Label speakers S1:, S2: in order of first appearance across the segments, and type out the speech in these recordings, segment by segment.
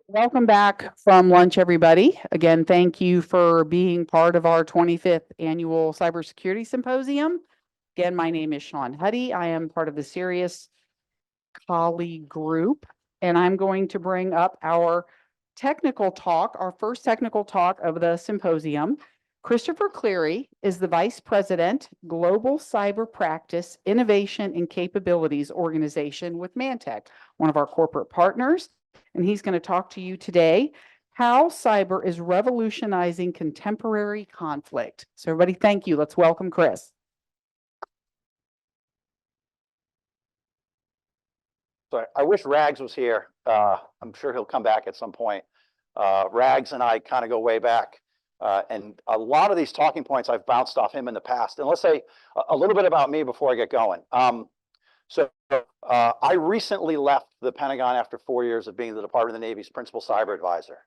S1: Welcome back from lunch, everybody. Again, thank you for being part of our 25th annual Cybersecurity Symposium. Again, my name is Sean Huddy. I am part of the CERIAS colleague group, and I'm going to bring up our technical talk, our first technical talk of the symposium. Christopher Cleary is the Vice President, Global Cyber Practice, Innovation and Capabilities Organization with ManTech, one of our corporate partners. And he's going to talk to you today how cyber is revolutionizing contemporary conflict. So everybody, thank you. Let's welcome Chris.
S2: So I wish Rags was here. I'm sure he'll come back at some point. Rags and I kind of go way back. And a lot of these talking points I've bounced off him in the past. And let's say a little bit about me before I get going. I recently left the Pentagon after 4 years of being the Department of the Navy's principal cyber advisor.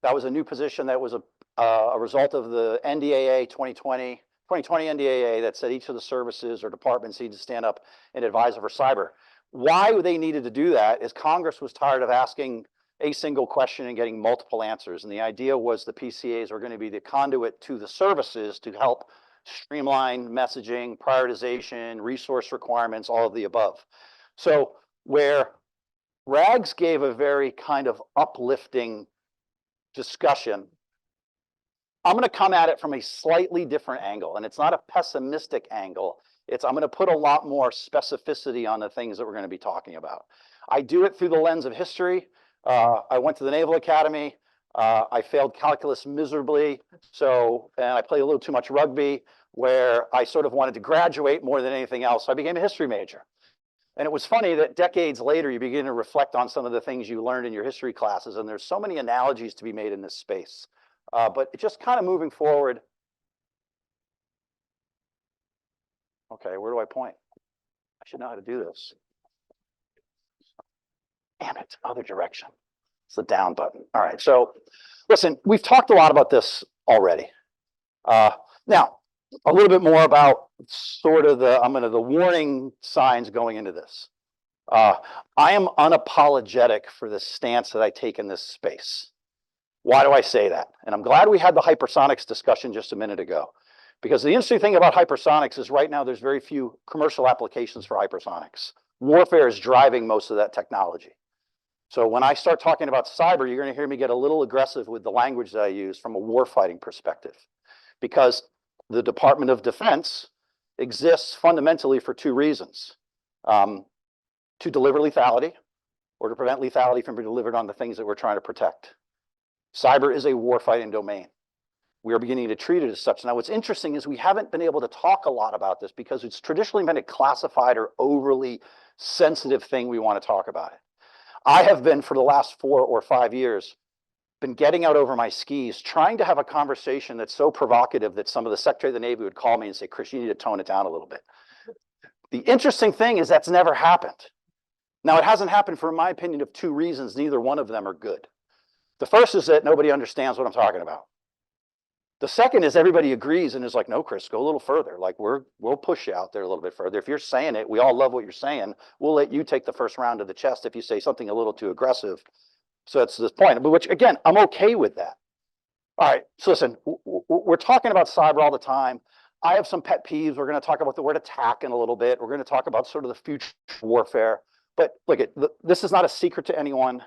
S2: That was a new position that was a result of the NDAA 2020 NDAA that said each of the services or departments need to stand up and advise over cyber. Why they needed to do that is Congress was tired of asking a single question and getting multiple answers. And the idea was the PCAs were going to be the conduit to the services to help streamline messaging, prioritization, resource requirements, all of the above. So where Rags gave a very kind of uplifting discussion, I'm going to come at it from a slightly different angle. And it's not a pessimistic angle. I'm going to put a lot more specificity on the things that we're going to be talking about. I do it through the lens of history. I went to the Naval Academy. I failed calculus miserably. And I played a little too much rugby, where I sort of wanted to graduate more than anything else. So I became a history major. And it was funny that decades later, you begin to reflect on some of the things you learned in your history classes. And there's so many analogies to be made in this space. But just kind of moving forward. Okay, where do I point? I should know how to do this. Damn it, other direction. It's the down button. All right, so listen, we've talked a lot about this already. Now, a little bit more about sort of the warning signs going into this. I am unapologetic for the stance that I take in this space. Why do I say that? And I'm glad we had the hypersonics discussion just a minute ago. Because the interesting thing about hypersonics is right now there's very few commercial applications for hypersonics. Warfare is driving most of that technology. So when I start talking about cyber, you're going to hear me get a little aggressive with the language that I use from a warfighting perspective. Because the Department of Defense exists fundamentally for two reasons. To deliver lethality or to prevent lethality from being delivered on the things that we're trying to protect. Cyber is a warfighting domain. We are beginning to treat it as such. Now, what's interesting is we haven't been able to talk a lot about this because it's traditionally been a classified or overly sensitive thing we want to talk about it. I have been, for the last 4 or 5 years, been getting out over my skis, trying to have a conversation that's so provocative that some of the Secretary of the Navy would call me and say, Chris, you need to tone it down a little bit. The interesting thing is that's never happened. Now, it hasn't happened for, in my opinion, of two reasons. Neither one of them are good. The first is that nobody understands what I'm talking about. The second is everybody agrees and is like, no, Chris, go a little further. Like we'll push you out there a little bit further. If you're saying it, we all love what you're saying. We'll let you take the first round to the chest if you say something a little too aggressive. So that's this point, but which again, I'm okay with that. All right, so listen, we're talking about cyber all the time. I have some pet peeves. We're going to talk about the word attack in a little bit. We're going to talk about sort of the future warfare. But look, this is not a secret to anyone.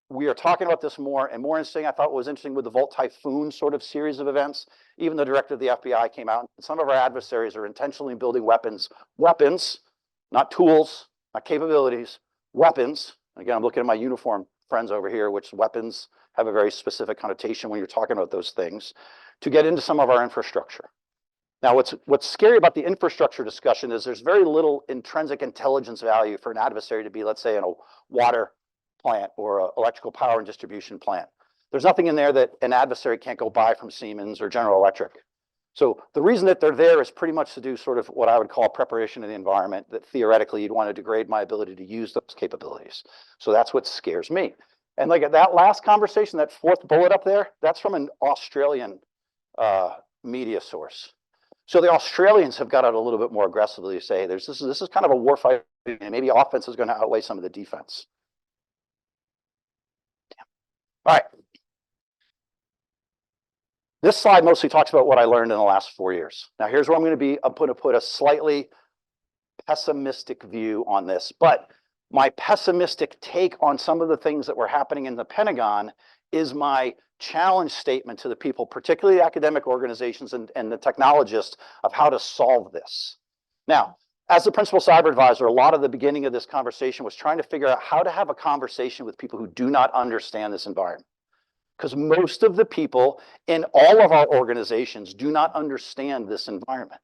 S2: We are talking about this more and more interesting. I thought what was interesting with the Volt Typhoon sort of series of events. Even the director of the FBI came out. And some of our adversaries are intentionally building weapons, not tools, not capabilities, weapons. Again, I'm looking at my uniform friends over here, which weapons have a very specific connotation when you're talking about those things, to get into some of our infrastructure. Now, what's scary about the infrastructure discussion is there's very little intrinsic intelligence value for an adversary to be, let's say, in a water plant or an electrical power and distribution plant. There's nothing in there that an adversary can't go buy from Siemens or General Electric. So the reason that they're there is pretty much to do sort of what I would call preparation of the environment, that theoretically you'd want to degrade my ability to use those capabilities. So that's what scares me. And like at that last conversation, that fourth bullet up there, that's from an Australian media source. So the Australians have got out a little bit more aggressively to say this is kind of a warfight, and maybe offense is going to outweigh some of the defense. All right. This slide mostly talks about what I learned in the last 4 years. Now, here's where I'm going to put a slightly pessimistic view on this, but my pessimistic take on some of the things that were happening in the Pentagon is my challenge statement to the people, particularly the academic organizations and the technologists, of how to solve this. Now, as the principal cyber advisor, a lot of the beginning of this conversation was trying to figure out how to have a conversation with people who do not understand this environment. Because most of the people in all of our organizations do not understand this environment.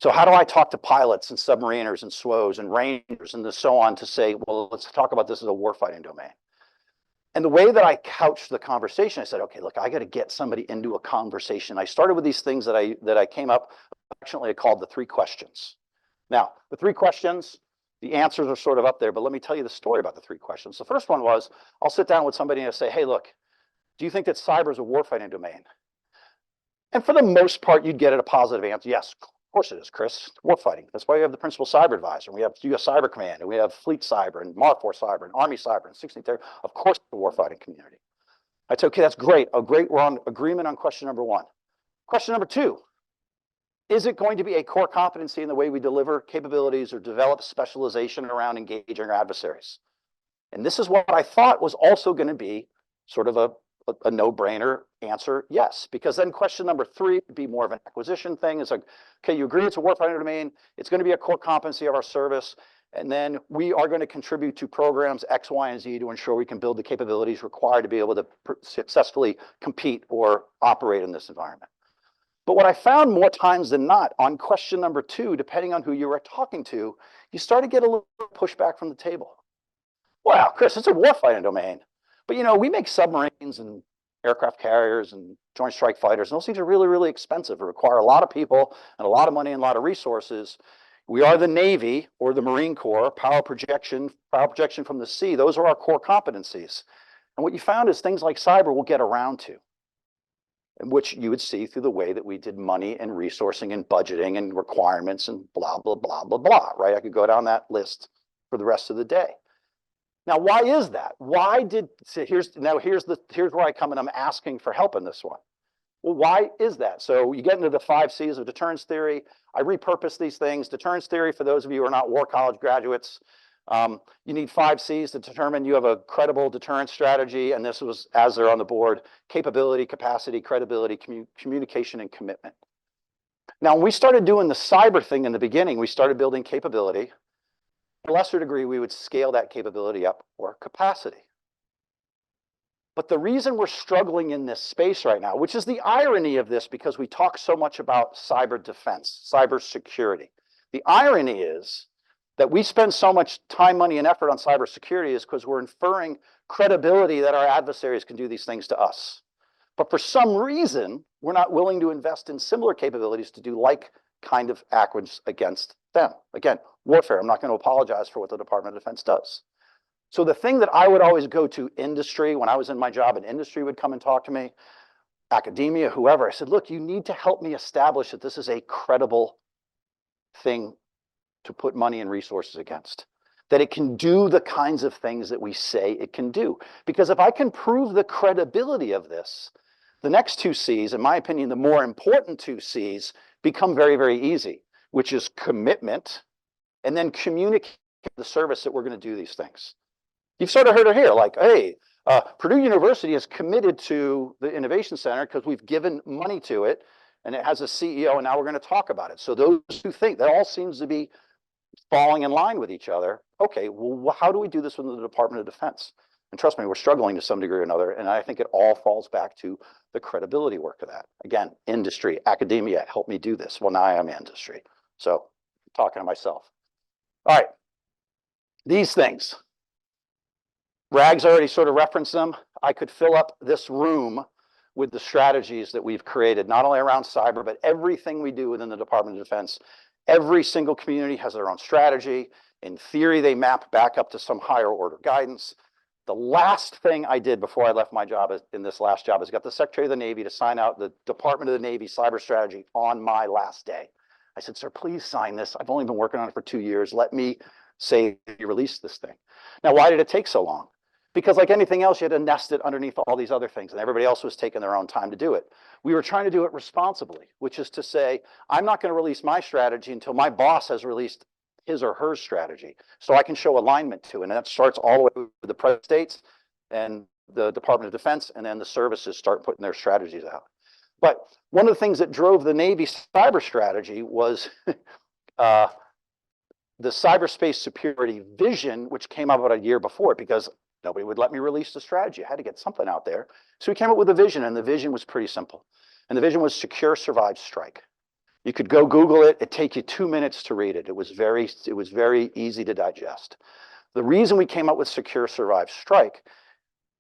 S2: So how do I talk to pilots and submariners and SWOs and rangers and so on to say, well, let's talk about this as a warfighting domain? And the way that I couched the conversation, I said, okay, look, I got to get somebody into a conversation. I started with these things that I came up, actually I called the 3 questions. Now, the 3 questions, the answers are sort of up there, but let me tell you the story about the 3 questions. The first one was, I'll sit down with somebody and I say, hey, look, do you think that cyber is a warfighting domain? And for the most part, you'd get it a positive answer. Yes, of course it is, Chris. Warfighting. That's why we have the principal cyber advisor. We have US Cyber Command, and we have Fleet Cyber, and Mark IV Cyber, and Army Cyber, and 16th Air. Of course, the warfighting community. I'd say, okay, that's great. We're on agreement on question number 1. Question number 2. Is it going to be a core competency in the way we deliver capabilities or develop specialization around engaging our adversaries? And this is what I thought was also going to be sort of a no-brainer answer, yes. Because then question number 3 would be more of an acquisition thing. It's like, okay, you agree it's a warfighting domain. It's going to be a core competency of our service. And then we are going to contribute to programs X, Y, and Z to ensure we can build the capabilities required to be able to successfully compete or operate in this environment. But what I found more times than not on question number 2, depending on who you were talking to, you start to get a little pushback from the table. Wow, Chris, it's a warfighting domain. But, you know, we make submarines and aircraft carriers and joint strike fighters, and those things are really, really expensive. It require a lot of people and a lot of money and a lot of resources. We are the Navy or the Marine Corps, power projection from the sea. Those are our core competencies. And what you found is things like cyber we'll get around to, in which you would see through the way that we did money and resourcing and budgeting and requirements and blah, blah, blah, blah, blah, right? I could go down that list for the rest of the day. Now, why is that? Here's where I come and I'm asking for help in this one. Well, why is that? So you get into the 5 C's of deterrence theory. I repurpose these things. Deterrence theory, for those of you who are not war college graduates, you need 5 C's to determine you have a credible deterrence strategy. And this was, as they're on the board, capability, capacity, credibility, communication, and commitment. Now, when we started doing the cyber thing in the beginning, we started building capability. To a lesser degree, we would scale that capability up or capacity. But the reason we're struggling in this space right now, which is the irony of this, because we talk so much about cyber defense, cyber security. The irony is that we spend so much time, money, and effort on cyber security is because we're inferring credibility that our adversaries can do these things to us. But for some reason, we're not willing to invest in similar capabilities to do like kind of actions against them. Again, warfare. I'm not going to apologize for what the Department of Defense does. So the thing that I would always go to industry, when I was in my job, and industry would come and talk to me, academia, whoever, I said, look, you need to help me establish that this is a credible thing to put money and resources against, that it can do the kinds of things that we say it can do. Because if I can prove the credibility of this, the next 2 C's, in my opinion, the more important 2 C's, become very, very easy, which is commitment, and then communicate the service that we're going to do these things. You've sort of heard it here, like, hey, Purdue University is committed to the Innovation Center because we've given money to it, and it has a CEO, and now we're going to talk about it. So those who think that all seems to be falling in line with each other. Okay, well, how do we do this within the Department of Defense? And trust me, we're struggling to some degree or another, and I think it all falls back to the credibility work of that. Again, industry, academia, help me do this. Well, now I am industry. So I'm talking to myself. All right, these things. Rags already sort of referenced them. I could fill up this room with the strategies that we've created, not only around cyber, but everything we do within the Department of Defense. Every single community has their own strategy. In theory, they map back up to some higher order guidance. The last thing I did before I left my job in this last job is got the Secretary of the Navy to sign out the Department of the Navy cyber strategy on my last day. I said, sir, please sign this. I've only been working on it for 2 years. Let me say you release this thing. Now, why did it take so long? Because like anything else, you had to nest it underneath all these other things, and everybody else was taking their own time to do it. We were trying to do it responsibly, which is to say, I'm not going to release my strategy until my boss has released his or her strategy, so I can show alignment to it. And that starts all the way with the President States and the Department of Defense, and then the services start putting their strategies out. But one of the things that drove the Navy cyber strategy was the cyberspace security vision, which came out about a year before, because nobody would let me release the strategy. I had to get something out there. So we came up with a vision, and the vision was pretty simple. And the vision was secure, survive, strike. You could go Google it. It'd take you 2 minutes to read it. It was very easy to digest. The reason we came up with secure, survive, strike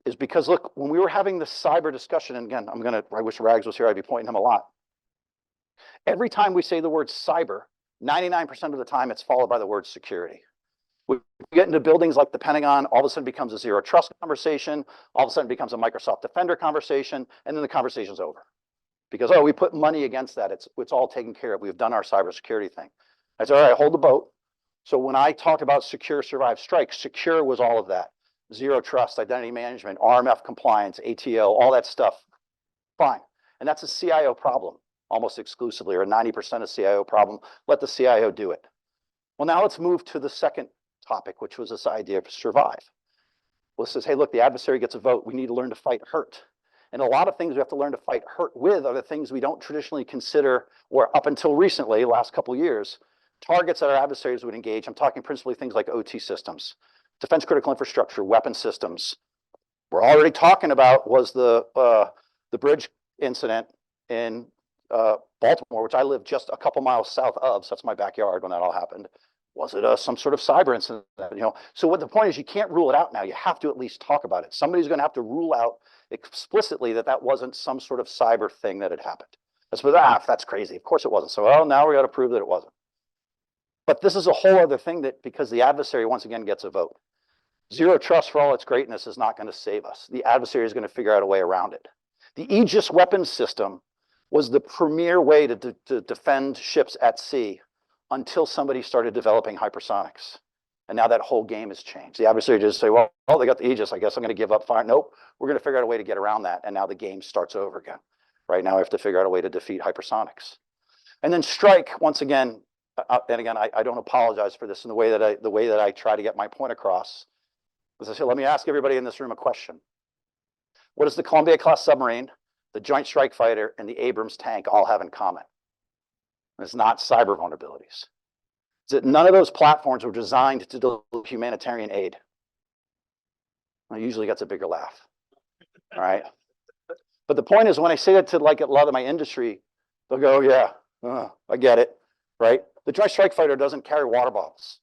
S2: is because, look, when we were having the cyber discussion, and again, I wish Rags was here, I'd be pointing him a lot. Every time we say the word cyber, 99% of the time it's followed by the word security. We get into buildings like the Pentagon, all of a sudden it becomes a zero trust conversation, all of a sudden it becomes a Microsoft Defender conversation, and then the conversation's over. Because, oh, we put money against that, it's all taken care of, we've done our cybersecurity thing. I said, all right, hold the boat. So when I talked about secure, survive, strike, secure was all of that. Zero trust, identity management, RMF compliance, ATO, all that stuff, fine. And that's a CIO problem, almost exclusively, or 90% of CIO problem. Let the CIO do it. Well, now let's move to the second topic, which was this idea of survive. Well, it says, hey, look, the adversary gets a vote. We need to learn to fight hurt. And a lot of things we have to learn to fight hurt with are the things we don't traditionally consider, or up until recently, last couple of years, targets that our adversaries would engage. I'm talking principally things like OT systems, defense critical infrastructure, weapon systems. We're already talking about was the bridge incident in Baltimore, which I live just a couple miles south of, so that's my backyard when that all happened. Was it some sort of cyber incident? So what the point is, you can't rule it out now. You have to at least talk about it. Somebody's going to have to rule out explicitly that that wasn't some sort of cyber thing that had happened. That's crazy. Of course it wasn't. So, well, now we got to prove that it wasn't. But this is a whole other thing, that because the adversary once again gets a vote. Zero trust, for all its greatness, is not going to save us. The adversary is going to figure out a way around it. The Aegis weapons system was the premier way to defend ships at sea until somebody started developing hypersonics. And now that whole game has changed. The adversary just say, well, they got the Aegis, I guess I'm going to give up fire. Nope, we're going to figure out a way to get around that. And now the game starts over again. Right now we have to figure out a way to defeat hypersonics. And then strike, once again, and again, I don't apologize for this in the way that I try to get my point across. As I said, let me ask everybody in this room a question. What does the Columbia-class submarine, the Joint Strike Fighter, and the Abrams tank all have in common? It's not cyber vulnerabilities. It's that none of those platforms were designed to deliver humanitarian aid. Well, usually gets a bigger laugh. All right. But the point is, when I say that to like a lot of my industry, they'll go, yeah, I get it. Right. The Joint Strike Fighter doesn't carry water bottles.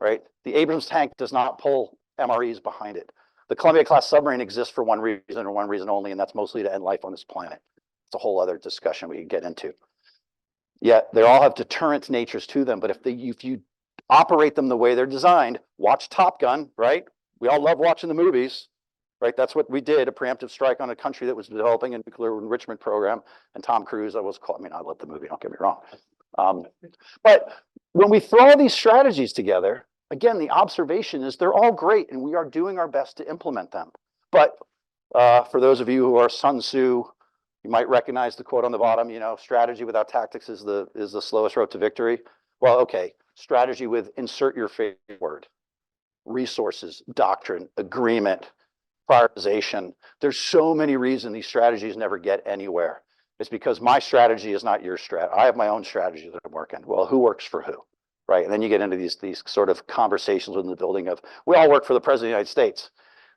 S2: Right. The Abrams tank does not pull MREs behind it. The Columbia-class submarine exists for one reason and one reason only, and that's mostly to end life on this planet. It's a whole other discussion we can get into. Yet they all have deterrent natures to them. But if you operate them the way they're designed, watch Top Gun, right? We all love watching the movies, right? That's what we did, a preemptive strike on a country that was developing a nuclear enrichment program. And Tom Cruise, I love the movie, don't get me wrong. But when we throw all these strategies together, again, the observation is they're all great and we are doing our best to implement them. But for those of you who are Sun Tzu, you might recognize the quote on the bottom, strategy without tactics is the slowest road to victory. Well, okay, strategy with insert your favorite word. Resources, doctrine, agreement, prioritization. There's so many reasons these strategies never get anywhere. It's because my strategy is not your strategy. I have my own strategy that I'm working. Well, who works for who? Right? And then you get into these sort of conversations within the building of, we all work for the President of the United States,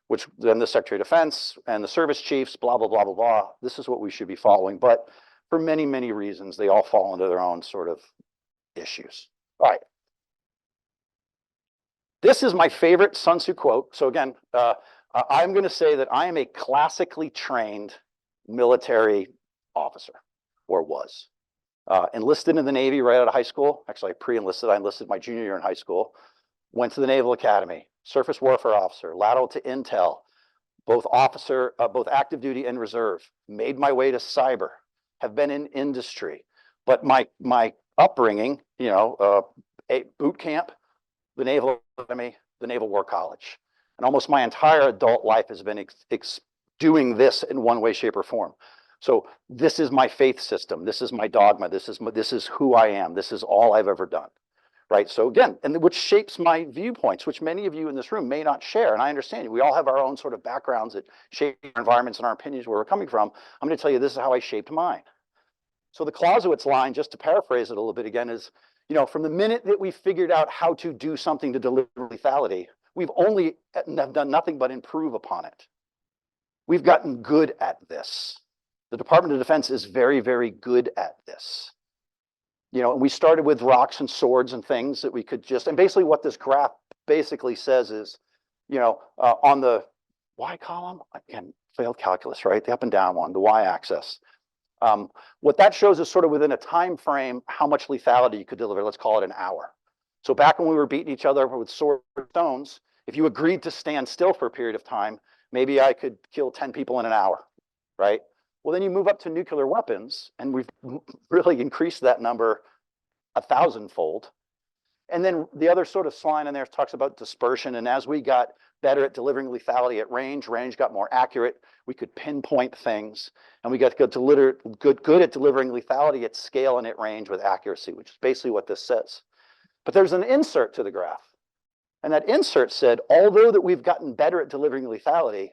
S2: which then the Secretary of Defense and the service chiefs, blah, blah, blah, blah, blah. This is what we should be following. But for many, many reasons, they all fall into their own sort of issues. All right. This is my favorite Sun Tzu quote. So again, I'm going to say that I am a classically trained military officer, or was. Enlisted in the Navy right out of high school. Actually, I pre-enlisted. I enlisted my junior year in high school. Went to the Naval Academy. Surface warfare officer, lateral to intel, both active duty and reserve. Made my way to cyber. Have been in industry, but my upbringing, boot camp, the Naval Academy, the Naval War College. And almost my entire adult life has been doing this in one way, shape, or form. So this is my faith system. This is my dogma. This is who I am. This is all I've ever done. Right. So again, and which shapes my viewpoints, which many of you in this room may not share. And I understand we all have our own sort of backgrounds that shape our environments and our opinions where we're coming from. I'm going to tell you this is how I shaped mine. So the Clausewitz line, just to paraphrase it a little bit again, is, from the minute that we figured out how to do something to deliver lethality, we've only done nothing but improve upon it. We've gotten good at this. The Department of Defense is very, very good at this. And we started with rocks and swords and things that we could and basically what this graph basically says is, on the Y column, again, failed calculus, right? The up and down one, the Y axis. What that shows is sort of within a time frame, how much lethality you could deliver. Let's call it an hour. So back when we were beating each other with swords and stones, if you agreed to stand still for a period of time, maybe I could kill 10 people in an hour, right? Well, then you move up to nuclear weapons, and we've really increased that number 1,000-fold. And then the other sort of line in there talks about dispersion. And as we got better at delivering lethality at range got more accurate. We could pinpoint things, and we got good at delivering lethality at scale and at range with accuracy, which is basically what this says. But there's an insert to the graph. And that insert said, although that we've gotten better at delivering lethality,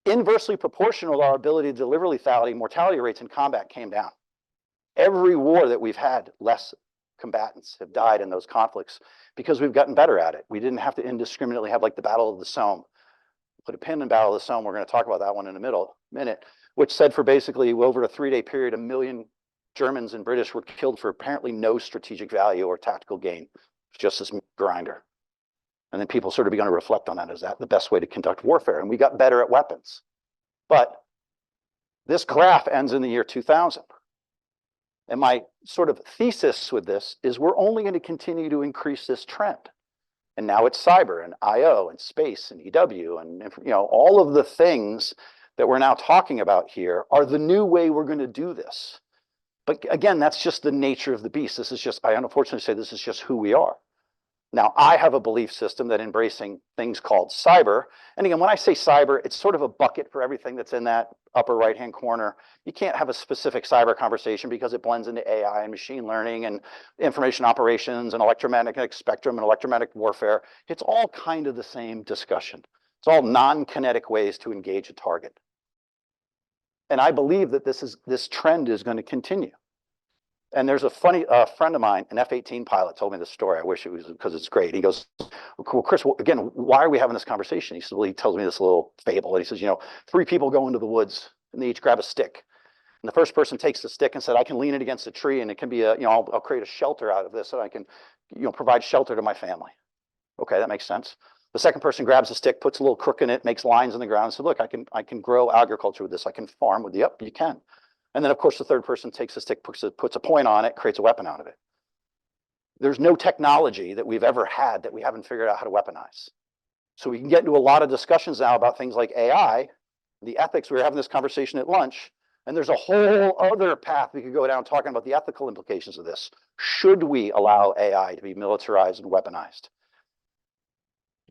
S2: inversely proportional to our ability to deliver lethality, mortality rates in combat came down. Every war that we've had, less combatants have died in those conflicts because we've gotten better at it. We didn't have to indiscriminately have like the Battle of the Somme. Put a pin in Battle of the Somme. We're going to talk about that one in a minute, which said for basically over a 3-day period, 1 million Germans and British were killed for apparently no strategic value or tactical gain. It's just this grinder. And then people sort of began to reflect on that. Is that the best way to conduct warfare? And we got better at weapons. But this graph ends in the year 2000. And my sort of thesis with this is we're only going to continue to increase this trend. And now it's cyber and IO and space and EW and all of the things that we're now talking about here are the new way we're going to do this. But again, that's just the nature of the beast. This is just, I unfortunately say this is just who we are. Now, I have a belief system that embracing things called cyber, and again, when I say cyber, it's sort of a bucket for everything that's in that upper right-hand corner. You can't have a specific cyber conversation because it blends into AI and machine learning and information operations and electromagnetic spectrum and electromagnetic warfare. It's all kind of the same discussion. It's all non-kinetic ways to engage a target. And I believe that this trend is going to continue. And there's a funny friend of mine, an F-18 pilot, told me this story. I wish it was because it's great. He goes, well, Chris, again, why are we having this conversation? He said, well, he tells me this little fable. And he says, 3 people go into the woods and they each grab a stick. And the first person takes the stick and said, I can lean it against a tree and it can be I'll create a shelter out of this so I can, provide shelter to my family. Okay, that makes sense. The second person grabs a stick, puts a little crook in it, makes lines in the ground and said, look, I can grow agriculture with this. I can farm with it. Yep, you can. And then, of course, the third person takes a stick, puts a point on it, creates a weapon out of it. There's no technology that we've ever had that we haven't figured out how to weaponize. So we can get into a lot of discussions now about things like AI, the ethics. We were having this conversation at lunch, and there's a whole other path we could go down talking about the ethical implications of this. Should we allow AI to be militarized and weaponized?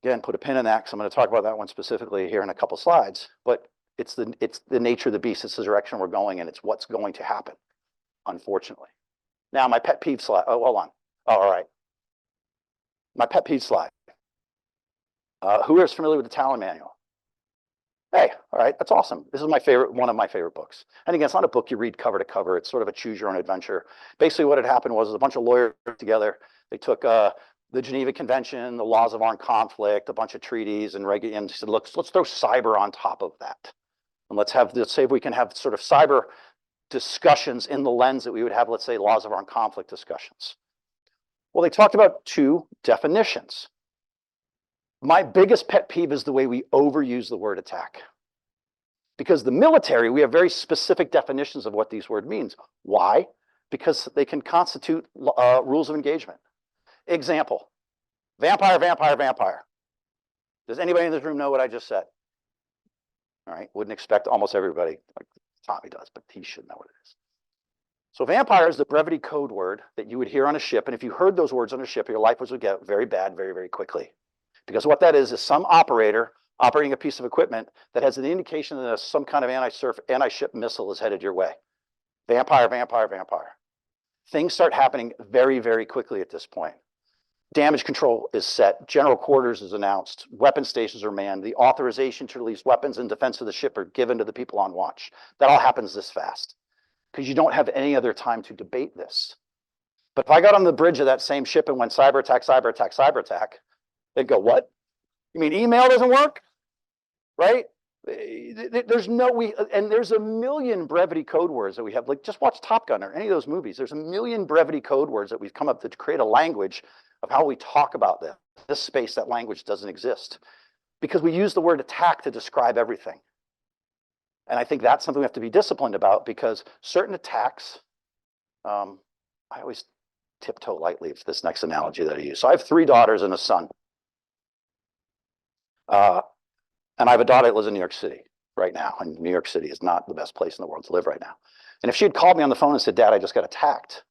S2: Again, put a pin in that because I'm going to talk about that one specifically here in a couple slides. But it's the nature of the beast. It's the direction we're going, and it's what's going to happen, unfortunately. Now, my pet peeve slide. Oh, hold on. Oh, all right. My pet peeve slide. Who is familiar with the Talon Manual? Hey, all right, that's awesome. This is one of my favorite books. And again, it's not a book you read cover to cover. It's sort of a choose your own adventure. Basically, what had happened was a bunch of lawyers together. They took the Geneva Convention, the laws of armed conflict, a bunch of treaties, and said, look, let's throw cyber on top of that. And let's say if we can have sort of cyber discussions in the lens that we would have, let's say, laws of armed conflict discussions. Well, they talked about 2 definitions. My biggest pet peeve is the way we overuse the word attack. Because the military, we have very specific definitions of what these words means. Why? Because they can constitute rules of engagement. Example, vampire, vampire, vampire. Does anybody in this room know what I just said? All right, wouldn't expect almost everybody, like Tommy does, but he should know what it is. So vampire is the brevity code word that you would hear on a ship. And if you heard those words on a ship, your life would get very bad very, very quickly. Because what that is some operator operating a piece of equipment that has an indication that some kind of anti-ship missile is headed your way. Vampire, vampire, vampire. Things start happening very, very quickly at this point. Damage control is set. General quarters is announced. Weapon stations are manned. The authorization to release weapons in defense of the ship are given to the people on watch. That all happens this fast because you don't have any other time to debate this. But if I got on the bridge of that same ship and went cyber attack, cyber attack, cyber attack, they'd go, what? You mean email doesn't work? Right? There's there's a million brevity code words that we have. Like, just watch Top Gun or any of those movies. There's a million brevity code words that we've come up to create a language of how we talk about this space. That language doesn't exist because we use the word attack to describe everything. And I think that's something we have to be disciplined about, because certain attacks, I always tiptoe lightly for this next analogy that I use. So I have 3 daughters and a son. And I have a daughter that lives in New York City right now. And New York City is not the best place in the world to live right now. And if she had called me on the phone and said, Dad, I just got attacked,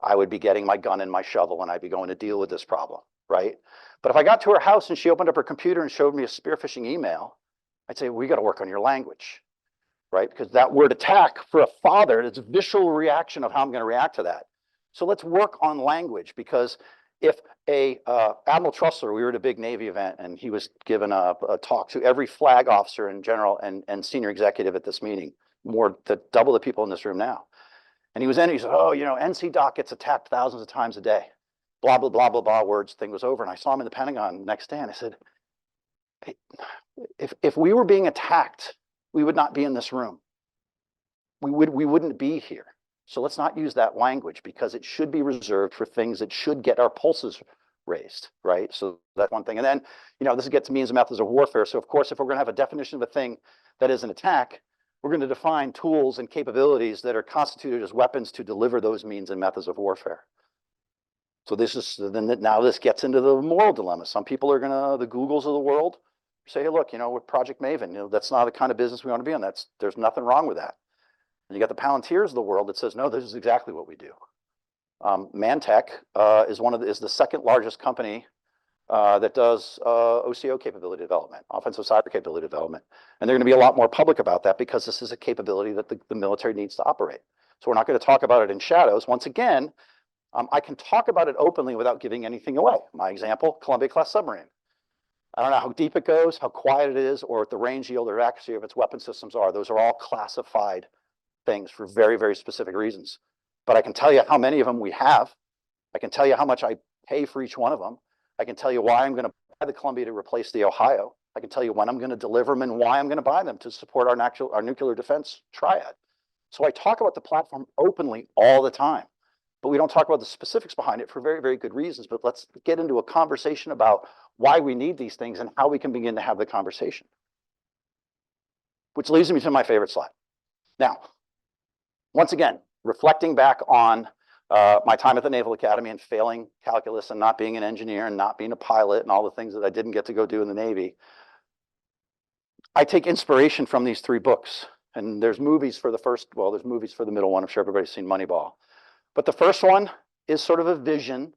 S2: I would be getting my gun and my shovel and I'd be going to deal with this problem, right? But if I got to her house and she opened up her computer and showed me a spear phishing email, I'd say, we got to work on your language, right? Because that word attack for a father, it's a visceral reaction of how I'm going to react to that. So let's work on language, because if Admiral Trussler, we were at a big Navy event, and he was given a talk to every flag officer and general and senior executive at this meeting, double the people in this room now. And he said, oh, NC Doc gets attacked thousands of times a day. Blah, blah, blah, blah, blah, words, thing was over. And I saw him in the Pentagon the next day, and I said, hey, if we were being attacked, we would not be in this room. We wouldn't be here. So let's not use that language, because it should be reserved for things that should get our pulses raised, right? So that's one thing. And then, this gets means and methods of warfare. So of course, if we're going to have a definition of a thing that is an attack, we're going to define tools and capabilities that are constituted as weapons to deliver those means and methods of warfare. So now this gets into the moral dilemma. Some people are the Googles of the world say, hey, look, with Project Maven, that's not the kind of business we want to be in. There's nothing wrong with that. And you got the Palantirs of the world that says, no, this is exactly what we do. ManTech is the second largest company that does OCO capability development, offensive cyber capability development. And they're going to be a lot more public about that, because this is a capability that the military needs to operate. So we're not going to talk about it in shadows. Once again, I can talk about it openly without giving anything away. My example, Columbia-class submarine. I don't know how deep it goes, how quiet it is, or what the range, yield, or accuracy of its weapon systems are. Those are all classified things for very, very specific reasons. But I can tell you how many of them we have. I can tell you how much I pay for each one of them. I can tell you why I'm going to buy the Columbia to replace the Ohio. I can tell you when I'm going to deliver them and why I'm going to buy them to support our nuclear defense triad. So I talk about the platform openly all the time, but we don't talk about the specifics behind it for very, very good reasons. But let's get into a conversation about why we need these things and how we can begin to have the conversation. Which leads me to my favorite slide. Now, once again, reflecting back on my time at the Naval Academy and failing calculus and not being an engineer and not being a pilot and all the things that I didn't get to go do in the Navy, I take inspiration from these 3 books. And there's movies for there's movies for the middle one. I'm sure everybody's seen Moneyball. But the first one is sort of a vision,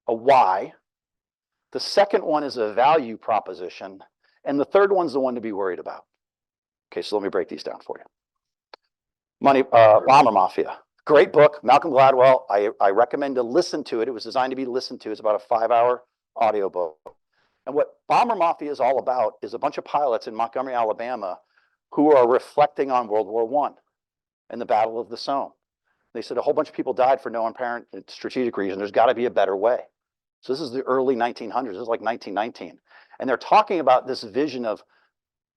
S2: a why. The second one is a value proposition. And the third one's the one to be worried about. Okay, so let me break these down for you. Bomber Mafia. Great book, Malcolm Gladwell. I recommend to listen to it. It was designed to be listened to. It's about a 5-hour audiobook. And what Bomber Mafia is all about is a bunch of pilots in Montgomery, Alabama, who are reflecting on World War I and the Battle of the Somme. They said a whole bunch of people died for no apparent strategic reason. There's got to be a better way. So this is the early 1900s. This is like 1919. And they're talking about this vision of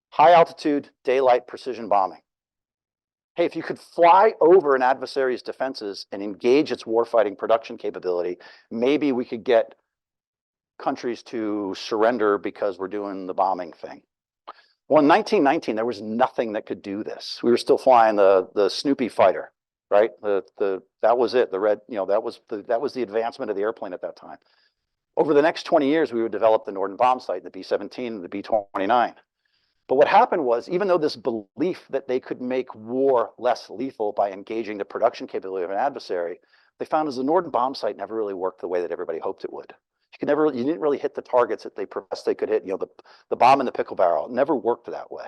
S2: high altitude, daylight precision bombing. Hey, if you could fly over an adversary's defenses and engage its warfighting production capability, maybe we could get countries to surrender because we're doing the bombing thing. Well, in 1919, there was nothing that could do this. We were still flying the Snoopy fighter, right? That was it. The red, that was the advancement of the airplane at that time. Over the next 20 years, we would develop the Norden bomb sight, the B-17, and the B-29. But what happened was, even though this belief that they could make war less lethal by engaging the production capability of an adversary, they found as the Norden bomb sight never really worked the way that everybody hoped it would. You didn't really hit the targets that they professed they could hit. You know, the bomb in the pickle barrel. It never worked that way.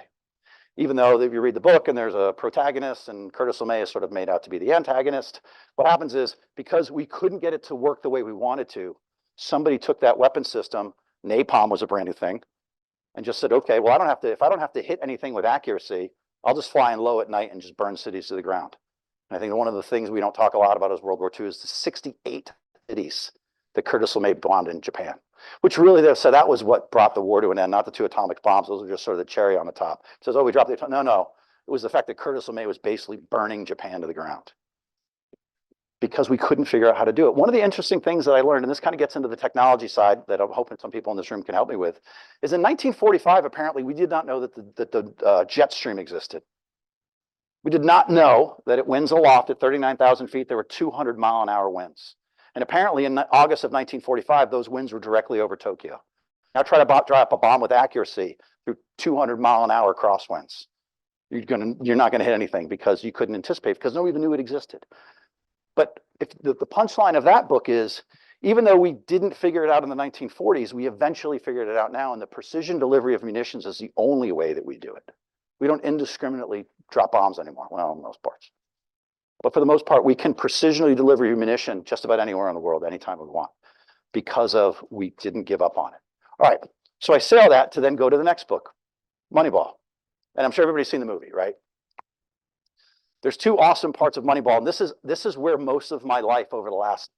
S2: Even though if you read the book and there's a protagonist and Curtis LeMay is sort of made out to be the antagonist, what happens is because we couldn't get it to work the way we wanted to, somebody took that weapon system, napalm was a brand new thing, and just said, okay, well, if I don't have to hit anything with accuracy, I'll just fly in low at night and just burn cities to the ground. And I think one of the things we don't talk a lot about as World War II is the 68 cities that Curtis LeMay bombed in Japan, which really, so that was what brought the war to an end, not the 2 atomic bombs. Those were just sort of the cherry on the top. It says, oh, we dropped the atomic. No. It was the fact that Curtis LeMay was basically burning Japan to the ground because we couldn't figure out how to do it. One of the interesting things that I learned, and this kind of gets into the technology side that I'm hoping some people in this room can help me with, is in 1945, apparently, we did not know that the jet stream existed. We did not know that at winds aloft at 39,000 feet, there were 200-mile-an-hour winds. And apparently in August of 1945, those winds were directly over Tokyo. Now try to drop a bomb with accuracy through 200-mile-an-hour crosswinds. You're not gonna hit anything because you couldn't anticipate, because no one even knew it existed. But if the punchline of that book is, even though we didn't figure it out in the 1940s, we eventually figured it out now, and the precision delivery of munitions is the only way that we do it. We don't indiscriminately drop bombs anymore, well, in most parts. But for the most part, we can precisionally deliver munition just about anywhere in the world, anytime we want, because of we didn't give up on it. All right, so I say all that to then go to the next book, Moneyball. And I'm sure everybody's seen the movie, right? There's 2 awesome parts of Moneyball, and this is where most of my life over the last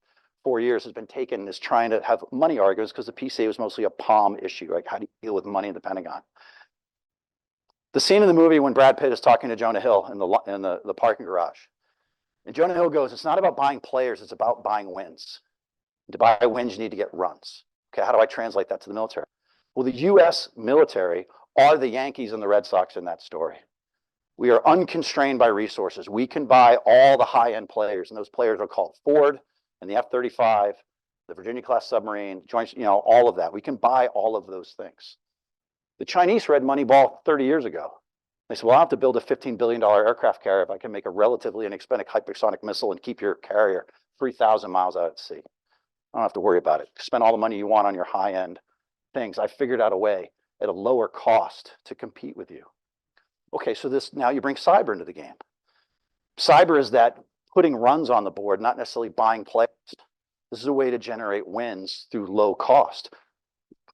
S2: 4 years has been taken, is trying to have money arguments, because the PCA was mostly a POM issue, like how do you deal with money in the Pentagon? The scene in the movie when Brad Pitt is talking to Jonah Hill in the parking garage. And Jonah Hill goes, it's not about buying players, it's about buying wins. To buy wins, you need to get runs. Okay, how do I translate that to the military? Well, the US military are the Yankees and the Red Sox in that story. We are unconstrained by resources. We can buy all the high-end players, and those players are called Ford and the F-35, the Virginia-class submarine, joint, you know, all of that. We can buy all of those things. The Chinese read Moneyball 30 years ago. They said, well, I'll have to build a $15 billion aircraft carrier if I can make a relatively inexpensive hypersonic missile and keep your carrier 3,000 miles out at sea. I don't have to worry about it. Spend all the money you want on your high-end things. I figured out a way at a lower cost to compete with you. Okay, so now you bring cyber into the game. Cyber is that putting runs on the board, not necessarily buying players. This is a way to generate wins through low cost.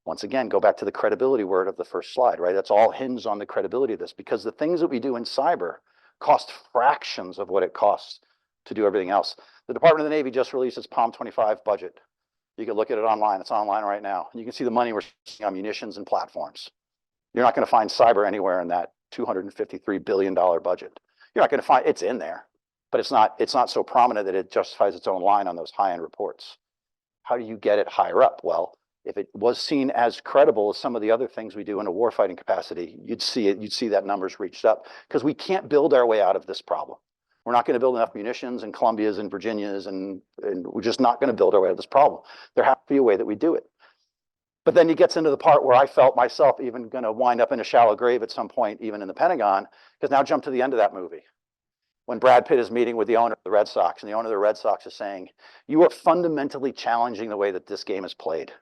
S2: Once again, go back to the credibility word of the first slide, right? That's all hinged on the credibility of this, because the things that we do in cyber cost fractions of what it costs to do everything else. The Department of the Navy just released its POM 25 budget. You can look at it online. It's online right now. You can see the money we're spending on munitions and platforms. You're not going to find cyber anywhere in that $253 billion budget. You're not going to find it's in there, but it's not so prominent that it justifies its own line on those high-end reports. How do you get it higher up? Well, if it was seen as credible as some of the other things we do in a warfighting capacity, you'd see that numbers reached up, because we can't build our way out of this problem. We're not going to build enough munitions in Columbias and Virginias, and we're just not going to build our way out of this problem. There has to be a way that we do it. But then he gets into the part where I felt myself even going to wind up in a shallow grave at some point, even in the Pentagon, because now jump to the end of that movie, when Brad Pitt is meeting with the owner of the Red Sox, and the owner of the Red Sox is saying, you are fundamentally challenging the way that this game is played.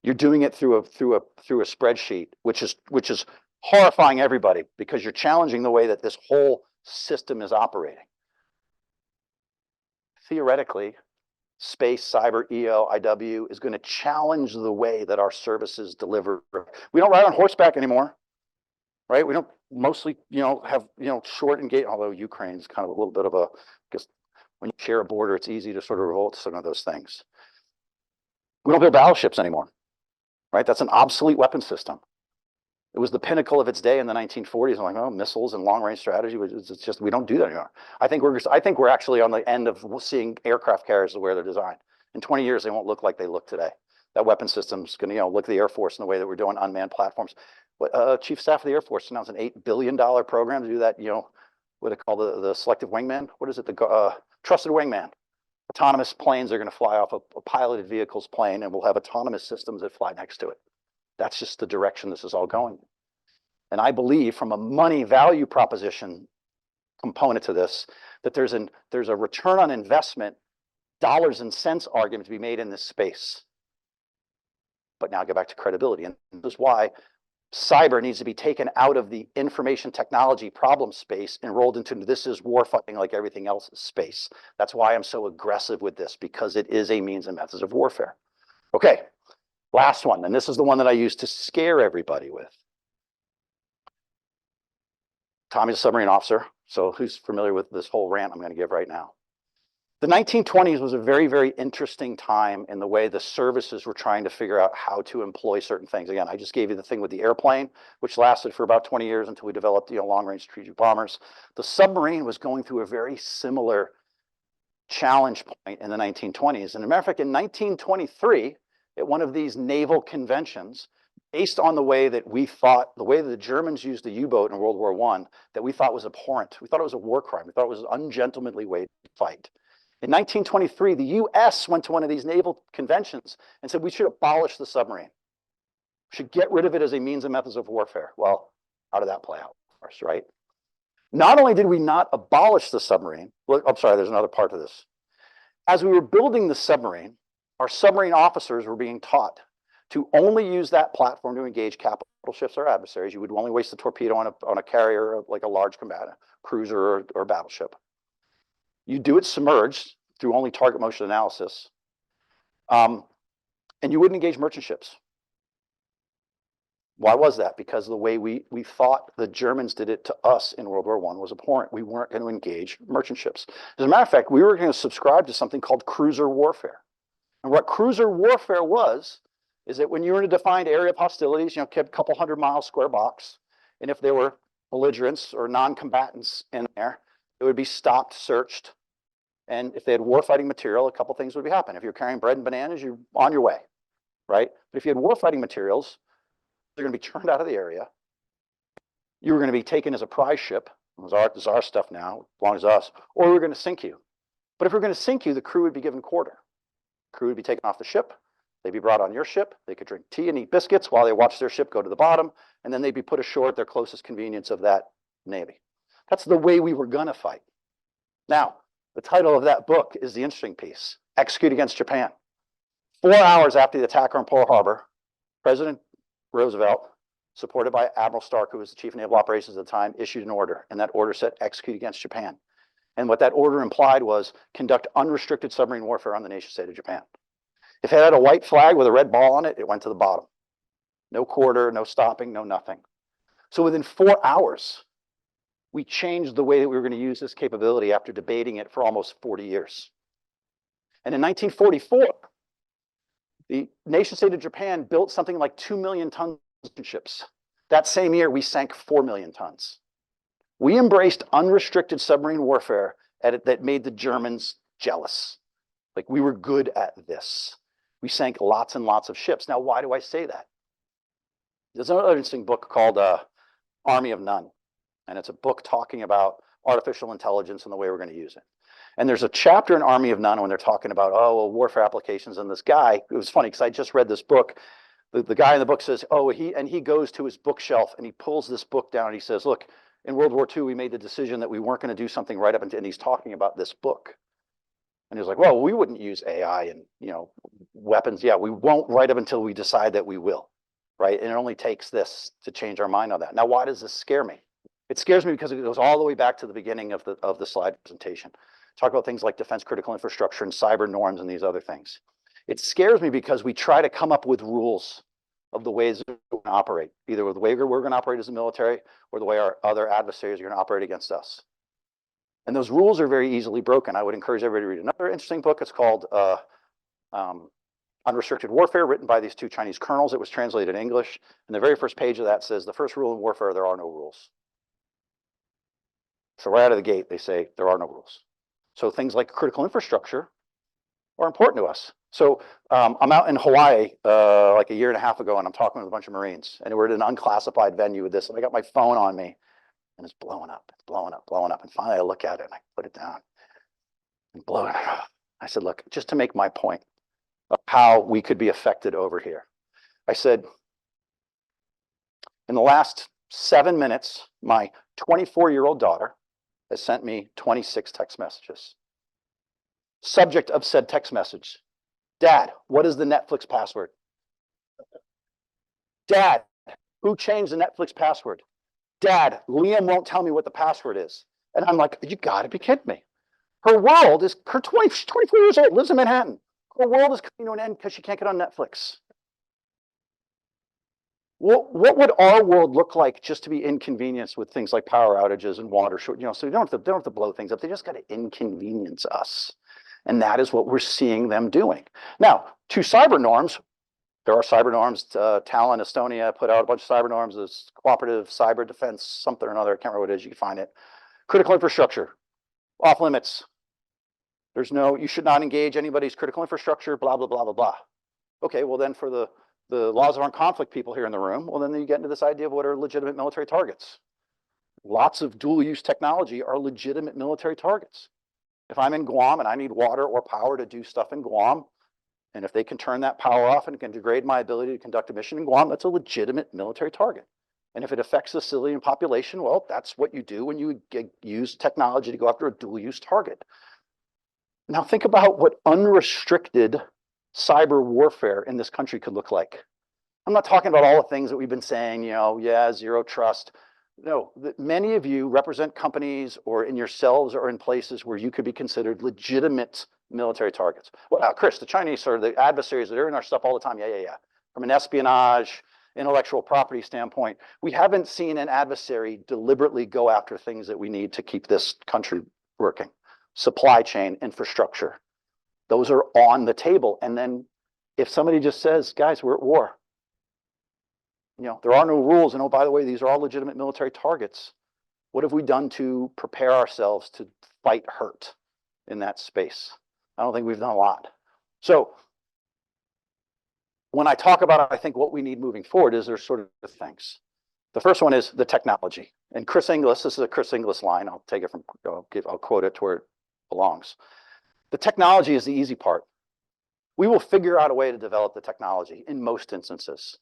S2: You're doing it through a spreadsheet, which is horrifying everybody, because you're challenging the way that this whole system is operating. Theoretically, space, cyber, EO, IW is going to challenge the way that our services deliver. We don't ride on horseback anymore, right? We don't mostly, have, short engagement, although Ukraine's kind of a little bit of a, because when you share a border, it's easy to sort of revolt to some of those things. We don't build battleships anymore, right? That's an obsolete weapon system. It was the pinnacle of its day in the 1940s. I'm like, oh, missiles and long-range strategy. It's just, we don't do that anymore. I think we're actually on the end of seeing aircraft carriers the way they're designed. In 20 years, they won't look like they look today. That weapon system's going to, look at the Air Force in the way that we're doing unmanned platforms. But Chief Staff of the Air Force announced an $8 billion program to do that. What they call the selective wingman. What is it? The trusted wingman. Autonomous planes are going to fly off a piloted vehicles plane, and we'll have autonomous systems that fly next to it. That's just the direction this is all going. And I believe, from a money value proposition component to this, that there's a return on investment, dollars and cents argument to be made in this space. But now I get back to credibility. And this is why cyber needs to be taken out of the information technology problem space and rolled into this is war fighting like everything else space. That's why I'm so aggressive with this, because it is a means and methods of warfare. Okay, last one, and this is the one that I use to scare everybody with. Tommy's a submarine officer, so who's familiar with this whole rant I'm going to give right now? The 1920s was a very, very interesting time in the way the services were trying to figure out how to employ certain things. Again, I just gave you the thing with the airplane, which lasted for about 20 years until we developed, long-range strategic bombers. The submarine was going through a very similar challenge point in the 1920s. And as a matter of fact, in 1923, at one of these naval conventions, based on the way that we thought, the way that the Germans used the U-boat in World War I, that we thought was abhorrent. We thought it was a war crime. We thought it was an ungentlemanly way to fight. In 1923, the US went to one of these naval conventions and said we should abolish the submarine. We should get rid of it as a means and methods of warfare. Well, how did that play out for us, right? Not only did we not abolish the submarine, look, I'm sorry, there's another part to this. As we were building the submarine, our submarine officers were being taught to only use that platform to engage capital ships or adversaries. You would only waste the torpedo on a carrier, like a large combatant, cruiser or battleship. You do it submerged through only target motion analysis. And you wouldn't engage merchant ships. Why was that? Because the way we thought the Germans did it to us in World War I was abhorrent. We weren't going to engage merchant ships. As a matter of fact, we were going to subscribe to something called cruiser warfare. And what cruiser warfare was, is that when you were in a defined area of hostilities, kept a couple 100-mile square box, and if there were belligerents or non-combatants in there, it would be stopped, searched, and if they had warfighting material, a couple things would be happening. If you're carrying bread and bananas, you're on your way, right? But if you had warfighting materials, they're going to be turned out of the area. You were going to be taken as a prize ship. This is our stuff now, belongs to us, or we're going to sink you. But if we're going to sink you, the crew would be given quarter. The crew would be taken off the ship. They'd be brought on your ship. They could drink tea and eat biscuits while they watch their ship go to the bottom, and then they'd be put ashore at their closest convenience of that navy. That's the way we were going to fight. Now, the title of that book is the interesting piece, Execute Against Japan. 4 hours after the attack on Pearl Harbor, President Roosevelt, supported by Admiral Stark, who was the chief of naval operations at the time, issued an order, and that order said execute against Japan. And what that order implied was conduct unrestricted submarine warfare on the nation state of Japan. If it had a white flag with a red ball on it, it went to the bottom. No quarter, no stopping, no nothing. So within 4 hours, we changed the way that we were going to use this capability after debating it for almost 40 years. And in 1944, the nation state of Japan built something like 2 million tons of ships. That same year, we sank 4 million tons. We embraced unrestricted submarine warfare that made the Germans jealous. Like, we were good at this. We sank lots and lots of ships. Now, why do I say that? There's another interesting book called Army of None. And it's a book talking about artificial intelligence and the way we're going to use it. And there's a chapter in Army of None when they're talking about, warfare applications. And this guy, it was funny because I just read this book. The guy in the book says, he goes to his bookshelf and he pulls this book down and he says, look, in World War II, we made the decision that we weren't going to do something right up until, and he's talking about this book. And he's like, well, we wouldn't use AI and, weapons. Yeah, we won't right up until we decide that we will, right? And it only takes this to change our mind on that. Now, why does this scare me? It scares me because it goes all the way back to the beginning of the slide presentation. Talk about things like defense critical infrastructure and cyber norms and these other things. It scares me because we try to come up with rules of the ways we're going to operate, either with the way we're going to operate as a military or the way our other adversaries are going to operate against us. And those rules are very easily broken. I would encourage everybody to read another interesting book. It's called Unrestricted Warfare, written by these two Chinese colonels. It was translated in English. And the very first page of that says, the first rule in warfare, there are no rules. So right out of the gate, they say there are no rules. So things like critical infrastructure are important to us. So I'm out in Hawaii like a year and a half ago, and I'm talking with a bunch of Marines. And we're at an unclassified venue with this. And I got my phone on me, and it's blowing up, it's blowing up, blowing up. And finally I look at it, and I put it down and blow it up. I said, look, just to make my point of how we could be affected over here. I said, in the last 7 minutes, my 24-year-old daughter has sent me 26 text messages. Subject of said text message, Dad, what is the Netflix password? Dad, who changed the Netflix password? Dad, Liam won't tell me what the password is. And I'm like, you gotta be kidding me. Her world is, her 24 years old, lives in Manhattan. Her world is coming to an end because she can't get on Netflix. What would our world look like just to be inconvenienced with things like power outages and water short? So they don't have to blow things up. They just got to inconvenience us. And that is what we're seeing them doing. Now, to cyber norms, there are cyber norms. Talon, Estonia put out a bunch of cyber norms. There's cooperative cyber defense, something or another. I can't remember what it is. You can find it. Critical infrastructure, off limits. There's no, you should not engage anybody's critical infrastructure, blah, blah, blah, blah, blah. Okay, well then for the laws of armed conflict people here in the room, well, then you get into this idea of what are legitimate military targets. Lots of dual use technology are legitimate military targets. If I'm in Guam and I need water or power to do stuff in Guam, and if they can turn that power off and can degrade my ability to conduct a mission in Guam, that's a legitimate military target. And if it affects the civilian population, well, that's what you do when you use technology to go after a dual use target. Now think about what unrestricted cyber warfare in this country could look like. I'm not talking about all the things that we've been saying, yeah, zero trust. No, many of you represent companies or in yourselves or in places where you could be considered legitimate military targets. Well, Chris, the Chinese are the adversaries that are in our stuff all the time. Yeah. From an espionage, intellectual property standpoint, we haven't seen an adversary deliberately go after things that we need to keep this country working. Supply chain, infrastructure. Those are on the table. And then if somebody just says, guys, we're at war, there are no rules. And oh, by the way, these are all legitimate military targets. What have we done to prepare ourselves to fight hurt in that space? I don't think we've done a lot. So when I talk about it, I think what we need moving forward is there's sort of things. The first one is the technology. And Chris Inglis, this is a Chris Inglis line. I'll take it from, I'll quote it to where it belongs. The technology is the easy part. We will figure out a way to develop the technology in most instances.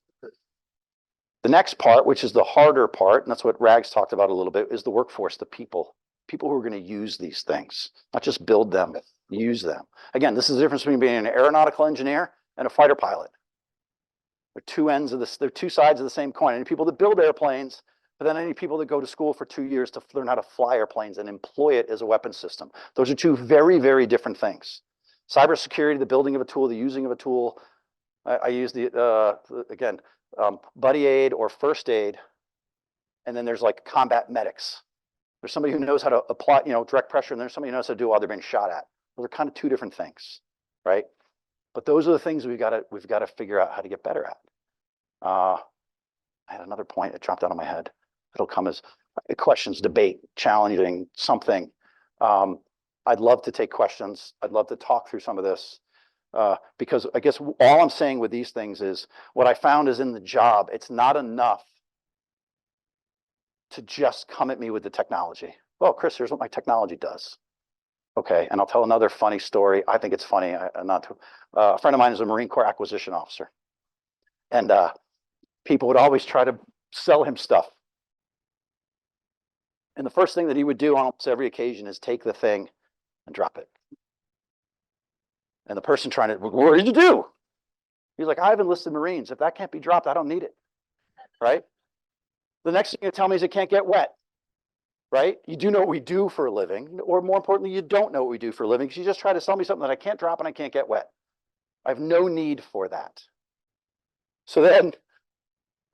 S2: The next part, which is the harder part, and that's what Rags talked about a little bit, is the workforce, the people who are going to use these things, not just build them, use them. Again, this is the difference between being an aeronautical engineer and a fighter pilot. They're two ends of this, they're two sides of the same coin. Any people that build airplanes, but then any people that go to school for 2 years to learn how to fly airplanes and employ it as a weapon system. Those are two very, very different things. Cybersecurity, the building of a tool, the using of a tool. I use again, buddy aid or first aid. And then there's like combat medics. There's somebody who knows how to apply, direct pressure, and there's somebody who knows how to do it while they're being shot at. Those are kind of two different things, right? But those are the things we've got to figure out how to get better at. I had another point that dropped out of my head. It'll come as questions, debate, challenging something. I'd love to take questions. I'd love to talk through some of this because I guess all I'm saying with these things is what I found is in the job, it's not enough to just come at me with the technology. Well, Chris, here's what my technology does. Okay, and I'll tell another funny story. I think it's funny. A friend of mine is a Marine Corps acquisition officer. And people would always try to sell him stuff. And the first thing that he would do on almost every occasion is take the thing and drop it. And the person trying to, what did you do? He's like, I have enlisted Marines. If that can't be dropped, I don't need it, right? The next thing you tell me is it can't get wet, right? You do know what we do for a living, or more importantly, you don't know what we do for a living because you just try to sell me something that I can't drop and I can't get wet. I have no need for that. So then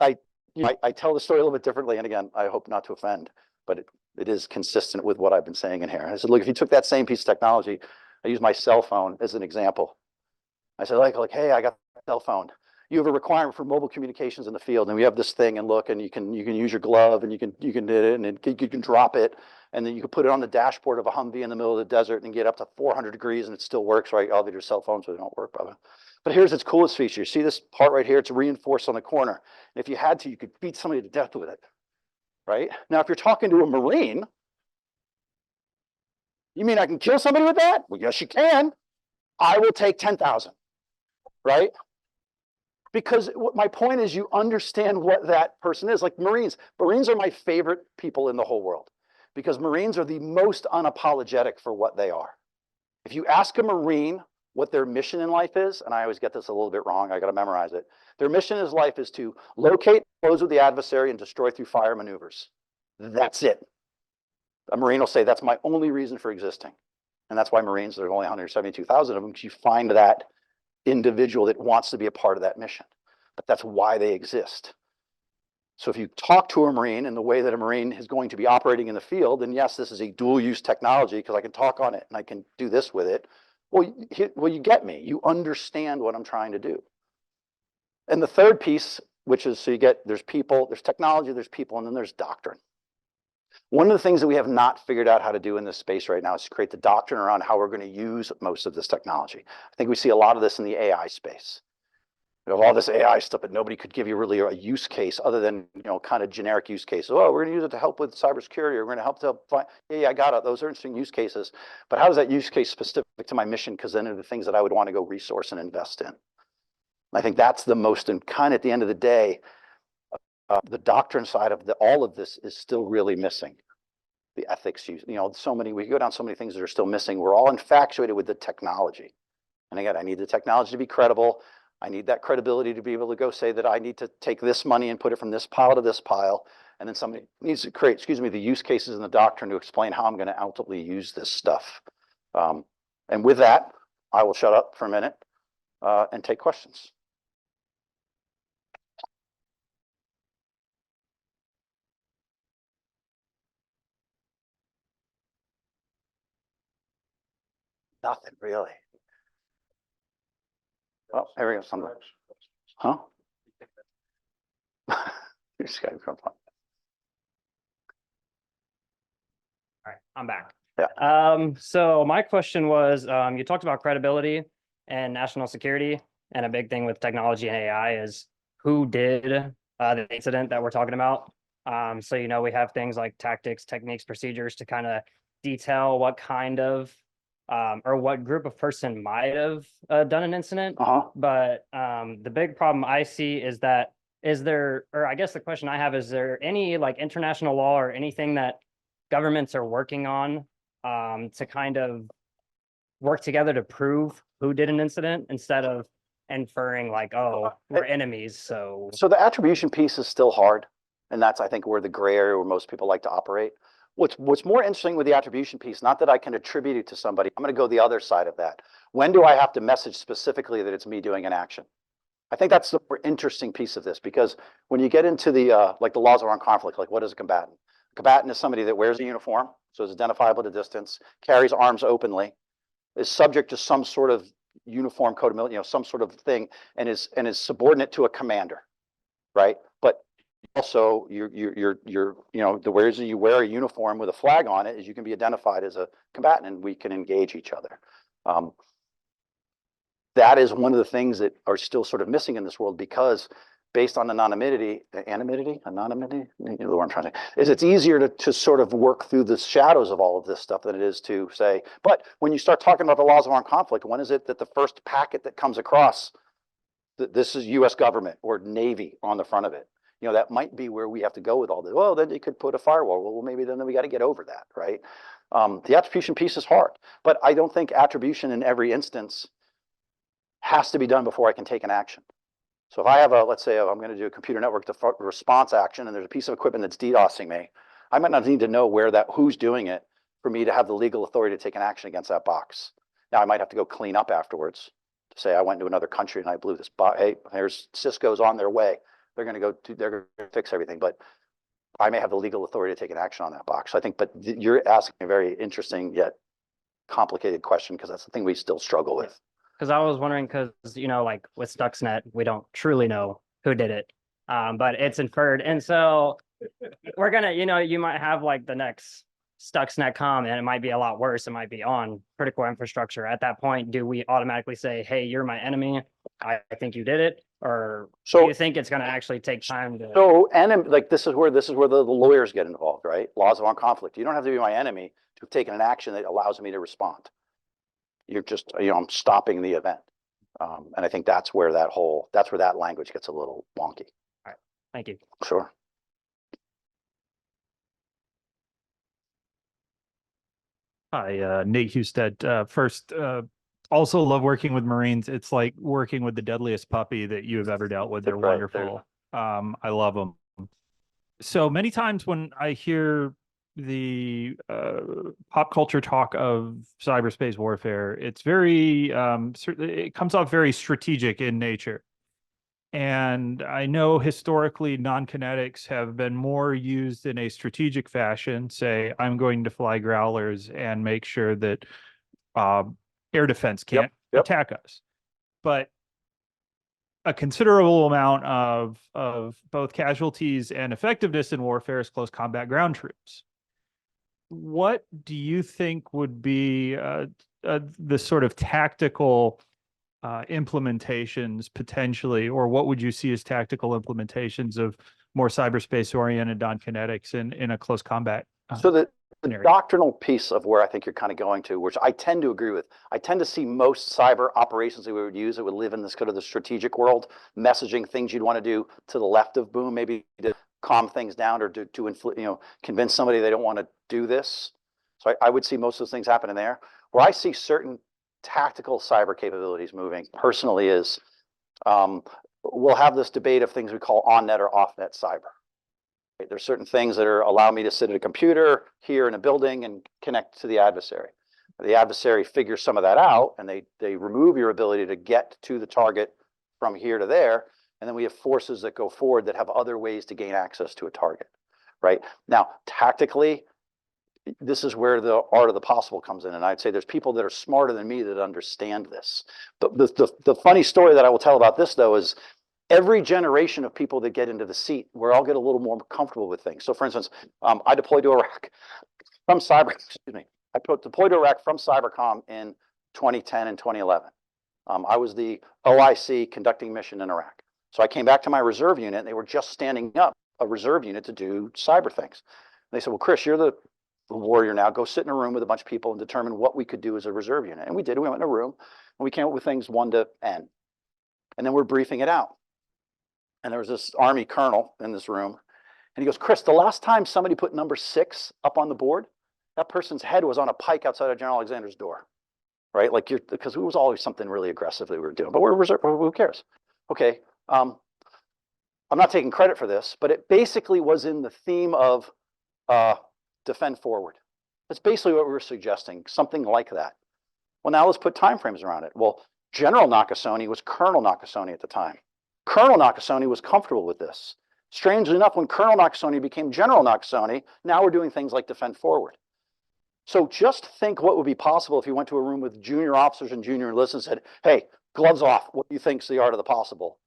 S2: I tell the story a little bit differently. And again, I hope not to offend, but it is consistent with what I've been saying in here. I said, look, if you took that same piece of technology, I use my cell phone as an example. I said, like, hey, I got a cell phone. You have a requirement for mobile communications in the field, and we have this thing, and look, and you can use your glove, and you can do it, and you can drop it, and then you can put it on the dashboard of a Humvee in the middle of the desert and get up to 400 degrees, and it still works, right? All of your cell phones, so they don't work, brother. But here's its coolest feature. You see this part right here? It's reinforced on the corner. And if you had to, you could beat somebody to death with it, right? Now, if you're talking to a Marine, you mean I can kill somebody with that? Well, yes, you can. I will take 10,000, right? Because my point is you understand what that person is. Like Marines are my favorite people in the whole world because Marines are the most unapologetic for what they are. If you ask a Marine what their mission in life is, and I always get this a little bit wrong, I got to memorize it. Their mission in life is to locate, close with the adversary, and destroy through fire maneuvers. That's it. A Marine will say, that's my only reason for existing. And that's why Marines, there's only 172,000 of them, because you find that individual that wants to be a part of that mission. But that's why they exist. So if you talk to a Marine in the way that a Marine is going to be operating in the field, then yes, this is a dual use technology because I can talk on it and I can do this with it. Well, you get me. You understand what I'm trying to do. And the third piece, which is, so you get, there's people, there's technology, there's people, and then there's doctrine. One of the things that we have not figured out how to do in this space right now is to create the doctrine around how we're going to use most of this technology. I think we see a lot of this in the AI space. We have all this AI stuff, but nobody could give you really a use case other than, kind of generic use cases. Oh, we're going to use it to help with cybersecurity, or we're going to help to find, yeah, I got it. Those are interesting use cases. But how is that use case specific to my mission? Because then are the things that I would want to go resource and invest in. I think that's the most, and kind of at the end of the day, the doctrine side of all of this is still really missing. The ethics, so many, we go down so many things that are still missing. We're all infatuated with the technology. And again, I need the technology to be credible. I need that credibility to be able to go say that I need to take this money and put it from this pile to this pile. And then somebody needs to create, the use cases in the doctrine to explain how I'm going to ultimately use this stuff. And with that, I will shut up for a minute and take questions. Nothing really. Oh, here we go. Something. Huh? You just got to come on.
S3: All right, I'm back.
S2: Yeah.
S3: So my question was, you talked about credibility and national security, and a big thing with technology and AI is who did the incident that we're talking about. So, we have things like tactics, techniques, procedures to kind of detail what kind of or what group of person might have done an incident. But the big problem I see is that, or I guess the question I have, is there any like international law or anything that governments are working on to kind of work together to prove who did an incident instead of inferring like, oh, we're enemies. So
S2: the attribution piece is still hard. And that's, I think, where the gray area where most people like to operate. What's more interesting with the attribution piece, not that I can attribute it to somebody, I'm going to go the other side of that. When do I have to message specifically that it's me doing an action? I think that's the more interesting piece of this, because when you get into the like the laws of armed conflict, like what is a combatant? A combatant is somebody that wears a uniform, so is identifiable at a distance, carries arms openly, is subject to some sort of uniform code of military, some sort of thing, and is subordinate to a commander, right? But also, the ways you wear a uniform with a flag on it is you can be identified as a combatant, and we can engage each other. That is one of the things that are still sort of missing in this world, because based on anonymity, you know what I'm trying to say, is it's easier to sort of work through the shadows of all of this stuff than it is to say, but when you start talking about the laws of armed conflict, when is it that the first packet that comes across, this is US government or Navy on the front of it? That might be where we have to go with all this. Well, then you could put a firewall. Well, maybe then we got to get over that, right? The attribution piece is hard, but I don't think attribution in every instance has to be done before I can take an action. So if I have let's say I'm going to do a computer network response action, and there's a piece of equipment that's DDoSing me, I might not need to know who's doing it for me to have the legal authority to take an action against that box. Now I might have to go clean up afterwards to say I went to another country and I blew this box. Hey, here's Cisco's on their way. They're going to fix everything, but I may have the legal authority to take an action on that box. So I think, but you're asking a very interesting yet complicated question, because that's the thing we still struggle with.
S3: Because I was wondering, because, like with Stuxnet, we don't truly know who did it, but it's inferred. And so we're going to, you might have like the next Stuxnet.com, and it might be a lot worse. It might be on critical infrastructure. At that point, do we automatically say, hey, you're my enemy, I think you did it? Or do you think it's going to actually take time to?
S2: So, and like this is where the lawyers get involved, right? Laws of armed conflict. You don't have to be my enemy to have taken an action that allows me to respond. You're just, I'm stopping the event. And I think that's where that language gets a little wonky.
S3: All right. Thank you.
S2: Sure.
S4: Hi, Nate Husted. First, also love working with Marines. It's like working with the deadliest puppy that you have ever dealt with. They're
S2: Right,
S4: wonderful. I love them. So many times when I hear the pop culture talk of cyberspace warfare, it's very it comes off very strategic in nature. And I know historically non-kinetics have been more used in a strategic fashion. Say, I'm going to fly growlers and make sure that air defense can't
S2: Yep.
S4: attack us. But a considerable amount of both casualties and effectiveness in warfare is close combat ground troops. What do you think would be the sort of tactical implementations potentially, or what would you see as tactical implementations of more cyberspace oriented non-kinetics in a close combat?
S2: So the
S4: scenario?
S2: doctrinal piece of where I think you're kind of going to, which I tend to agree with, I tend to see most cyber operations that we would use that would live in this kind of the strategic world, messaging things you'd want to do to the left of boom, maybe to calm things down or to convince somebody they don't want to do this. So I would see most of those things happening there. Where I see certain tactical cyber capabilities moving personally is we'll have this debate of things we call on-net or off-net cyber. There's certain things that allow me to sit at a computer here in a building and connect to the adversary. The adversary figures some of that out, and they remove your ability to get to the target from here to there. And then we have forces that go forward that have other ways to gain access to a target, right? Now, tactically, this is where the art of the possible comes in. And I'd say there's people that are smarter than me that understand this. But the funny story that I will tell about this, though, is every generation of people that get into the seat, we're all get a little more comfortable with things. So for instance, I deployed to Iraq from I deployed to Iraq from Cybercom in 2010 and 2011. I was the OIC conducting mission in Iraq. So I came back to my reserve unit and they were just standing up a reserve unit to do cyber things. And they said, well, Chris, you're the warrior now. Go sit in a room with a bunch of people and determine what we could do as a reserve unit. And we did. We went in a room and we came up with things 1 to N. And then we're briefing it out. And there was this Army colonel in this room. And he goes, Chris, the last time somebody put number 6 up on the board, that person's head was on a pike outside of General Alexander's door, right? Like because it was always something really aggressive that we were doing, but we're reserved, who cares? Okay, I'm not taking credit for this, but it basically was in the theme of defend forward. That's basically what we were suggesting, something like that. Well, now let's put timeframes around it. Well, General Nakasone was Colonel Nakasone at the time. Colonel Nakasone was comfortable with this. Strangely enough, when Colonel Nakasone became General Nakasone, now we're doing things like defend forward. So just think what would be possible if you went to a room with junior officers and junior enlists and said, hey, gloves off, what do you think's the art of the possible?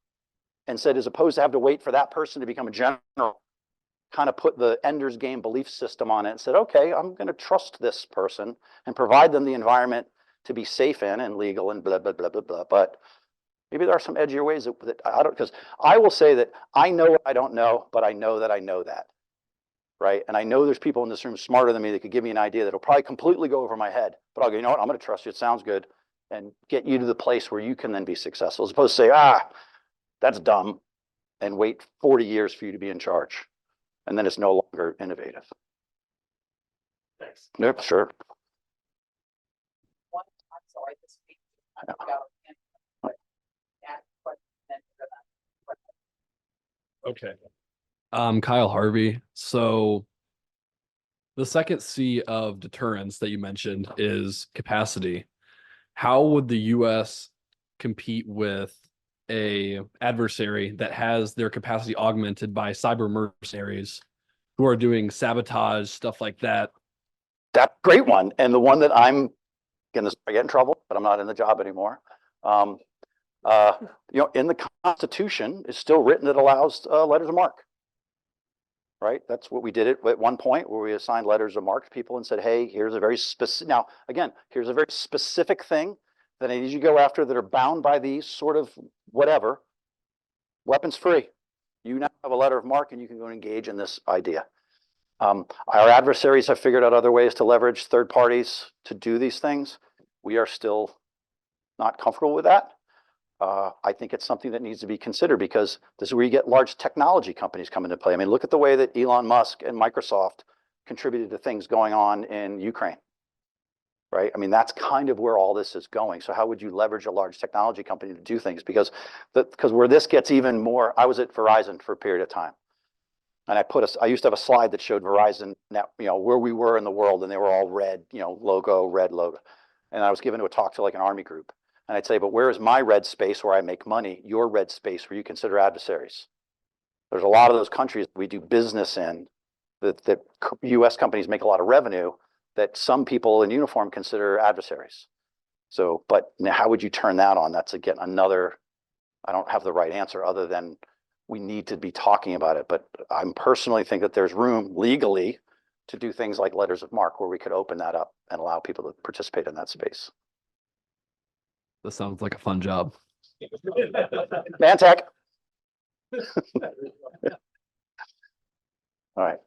S2: And said, as opposed to have to wait for that person to become a general, kind of put the Ender's Game belief system on it and said, okay, I'm going to trust this person and provide them the environment to be safe in and legal and blah, blah, blah, blah, blah. But maybe there are some edgier ways that I don't, because I will say that I know what I don't know, but I know that I know that. Right. And I know there's people in this room smarter than me that could give me an idea that'll probably completely go over my head. But I'll go, you know what, I'm going to trust you. It sounds good. And get you to the place where you can then be successful, as opposed to say, that's dumb, and wait 40 years for you to be in charge. And then it's no longer innovative.
S3: Thanks.
S2: Yep, sure.
S1: I'm sorry, this week.
S5: Okay. Kyle Harvey. So the second C of deterrence that you mentioned is capacity. How would the US compete with a adversary that has their capacity augmented by cyber mercenaries who are doing sabotage, stuff like that?
S2: That's a great one. And the one that I get in trouble, but I'm not in the job anymore. In the Constitution, it's still written that allows letters of marque. Right? That's what we did at one point, where we assigned letters of marque to people and said, hey, here's a very specific, now, again, here's a very specific thing that I need you to go after that are bound by these sort of whatever, weapons free. You now have a letter of marque and you can go and engage in this idea. Our adversaries have figured out other ways to leverage third parties to do these things. We are still not comfortable with that. I think it's something that needs to be considered, because this is where you get large technology companies come into play. I mean, look at the way that Elon Musk and Microsoft contributed to things going on in Ukraine, right? I mean, that's kind of where all this is going. So how would you leverage a large technology company to do things? Because where this gets even more, I was at Verizon for a period of time. And I used to have a slide that showed Verizon, where we were in the world, and they were all red, logo, red logo. And I was given to a talk to like an army group. And I'd say, but where is my red space where I make money, your red space where you consider adversaries? There's a lot of those countries we do business in that US companies make a lot of revenue that some people in uniform consider adversaries. So, but now how would you turn that on? That's again another, I don't have the right answer other than we need to be talking about it. But I personally think that there's room legally to do things like letters of marque where we could open that up and allow people to participate in that space.
S5: That sounds like a fun job.
S2: ManTech. All right.